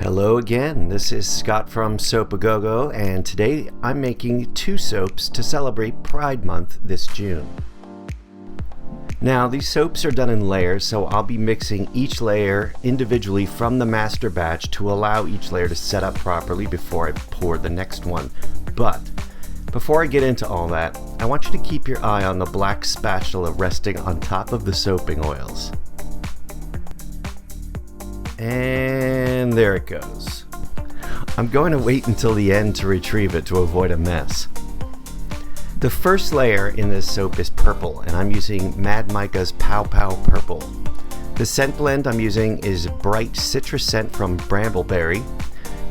Hello again, this is Scott from Soap A GoGo, and today I'm making two soaps to celebrate Pride Month this June. Now these soaps are done in layers, so I'll be mixing each layer individually from the master batch to allow each layer to set up properly before I pour the next one. But before I get into all that, I want you to keep your eye on the black spatula resting on top of the soaping oils. And there it goes. I'm going to wait until the end to retrieve it to avoid a mess. The first layer in this soap is purple, and I'm using Mad Mica's Pow Pow Purple. The scent blend I'm using is bright citrus scent from Brambleberry,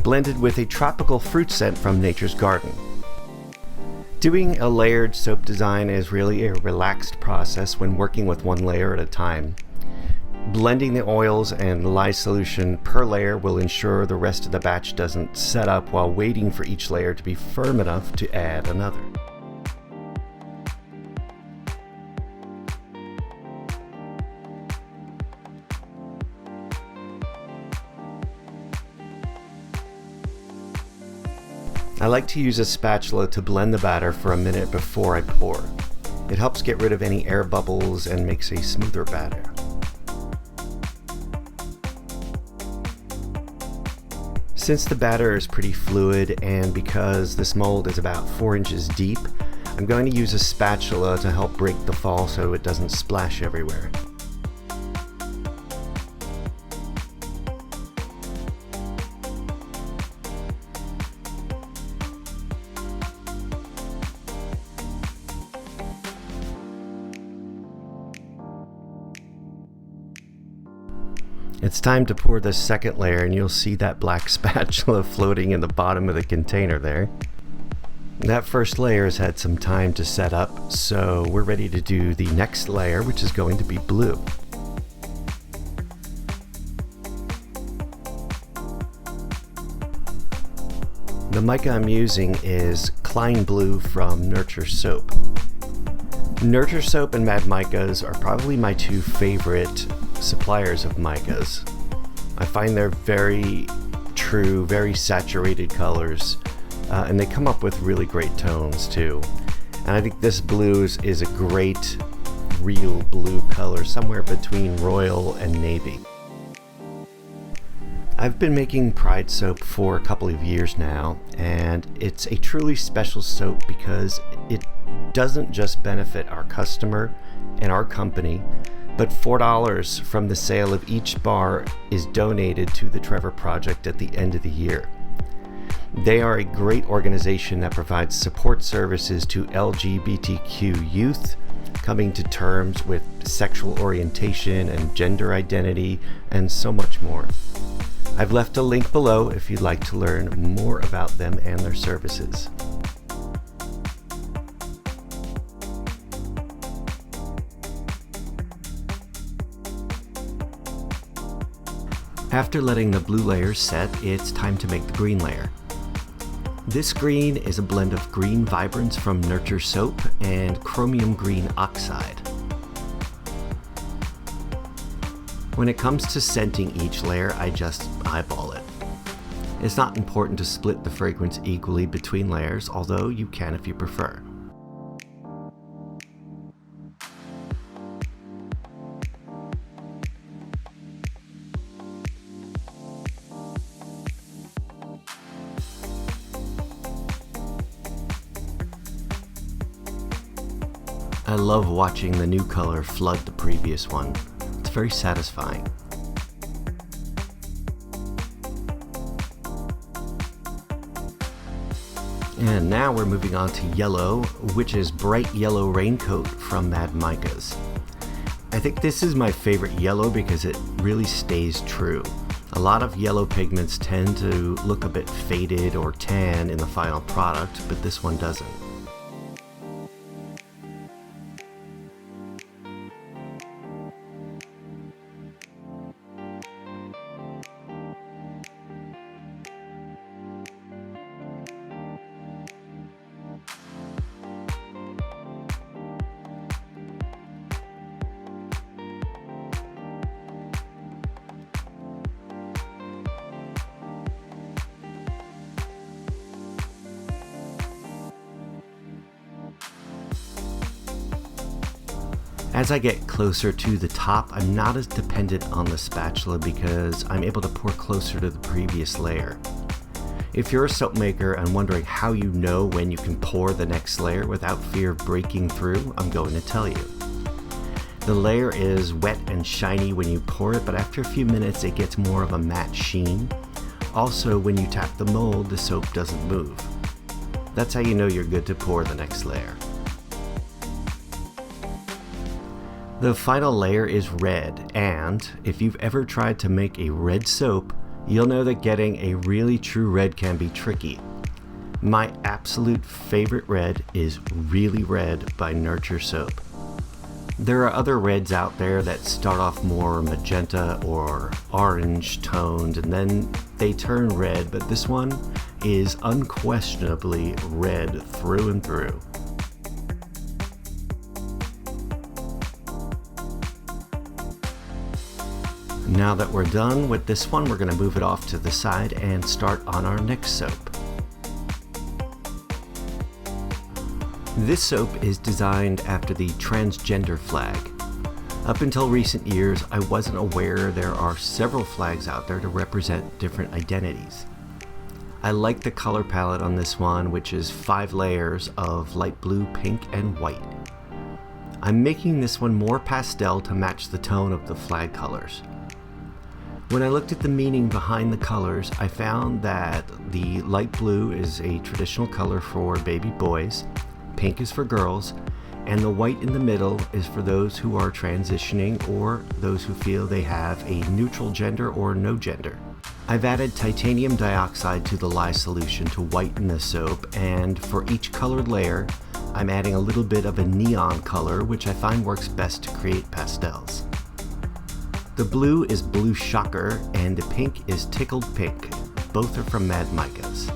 blended with a tropical fruit scent from Nature's Garden. Doing a layered soap design is really a relaxed process when working with one layer at a time. Blending the oils and lye solution per layer will ensure the rest of the batch doesn't set up while waiting for each layer to be firm enough to add another. I like to use a spatula to blend the batter for a minute before I pour. It helps get rid of any air bubbles and makes a smoother batter. Since the batter is pretty fluid and because this mold is about 4 inches deep, I'm going to use a spatula to help break the fall so it doesn't splash everywhere. It's time to pour the second layer, and you'll see that black spatula floating in the bottom of the container there. That first layer has had some time to set up, so we're ready to do the next layer, which is going to be blue. The mica I'm using is Klein Blue from Nurture Soap. Nurture Soap and Mad Micas are probably my two favorite suppliers of micas. I find they're very true, very saturated colors, and they come up with really great tones too. And I think this blue is a great real blue color, somewhere between royal and navy. I've been making Pride soap for a couple of years now, and it's a truly special soap because it doesn't just benefit our customer and our company, but $4 from the sale of each bar is donated to the Trevor Project at the end of the year. They are a great organization that provides support services to LGBTQ youth, coming to terms with sexual orientation and gender identity, and so much more. I've left a link below if you'd like to learn more about them and their services. After letting the blue layer set, it's time to make the green layer. This green is a blend of green vibrance from Nurture Soap and chromium green oxide. When it comes to scenting each layer, I just eyeball it. It's not important to split the fragrance equally between layers, although you can if you prefer. I love watching the new color flood the previous one. It's very satisfying. And now we're moving on to yellow, which is Bright Yellow Raincoat from Mad Mica's. I think this is my favorite yellow because it really stays true. A lot of yellow pigments tend to look a bit faded or tan in the final product, but this one doesn't. As I get closer to the top, I'm not as dependent on the spatula because I'm able to pour closer to the previous layer. If you're a soap maker and wondering how you know when you can pour the next layer without fear of breaking through, I'm going to tell you. The layer is wet and shiny when you pour it, but after a few minutes it gets more of a matte sheen. Also, when you tap the mold, the soap doesn't move. That's how you know you're good to pour the next layer. The final layer is red, and if you've ever tried to make a red soap, you'll know that getting a really true red can be tricky. My absolute favorite red is Really Red by Nurture Soap. There are other reds out there that start off more magenta or orange toned and then they turn red, but this one is unquestionably red through and through. Now that we're done with this one, we're going to move it off to the side and start on our next soap. This soap is designed after the transgender flag. Up until recent years, I wasn't aware there are several flags out there to represent different identities. I like the color palette on this one, which is 5 layers of light blue, pink, and white. I'm making this one more pastel to match the tone of the flag colors. When I looked at the meaning behind the colors, I found that the light blue is a traditional color for baby boys, pink is for girls, and the white in the middle is for those who are transitioning or those who feel they have a neutral gender or no gender. I've added titanium dioxide to the lye solution to whiten the soap, and for each colored layer, I'm adding a little bit of a neon color, which I find works best to create pastels. The blue is Blue Shocker, and the pink is Tickled Pink. Both are from Mad Micas.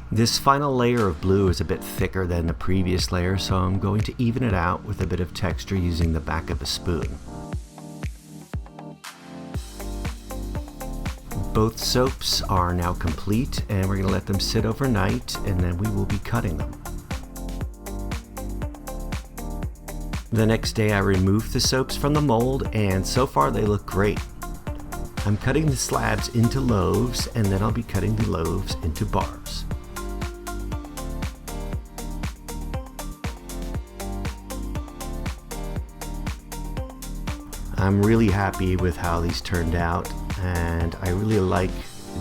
This final layer of blue is a bit thicker than the previous layer, so I'm going to even it out with a bit of texture using the back of a spoon. Both soaps are now complete, and we're going to let them sit overnight, and then we will be cutting them. The next day I removed the soaps from the mold, and so far they look great. I'm cutting the slabs into loaves, and then I'll be cutting the loaves into bars. I'm really happy with how these turned out, and I really like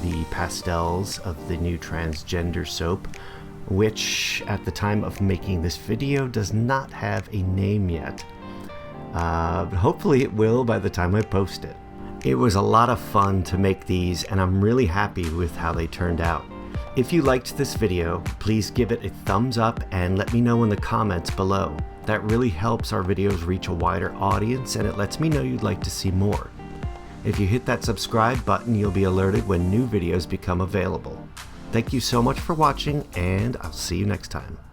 the pastels of the new Transgender Soap, which at the time of making this video does not have a name yet. But hopefully it will by the time I post it. It was a lot of fun to make these, and I'm really happy with how they turned out. If you liked this video, please give it a thumbs up and let me know in the comments below. That really helps our videos reach a wider audience, and it lets me know you'd like to see more. If you hit that subscribe button, you'll be alerted when new videos become available. Thank you so much for watching, and I'll see you next time.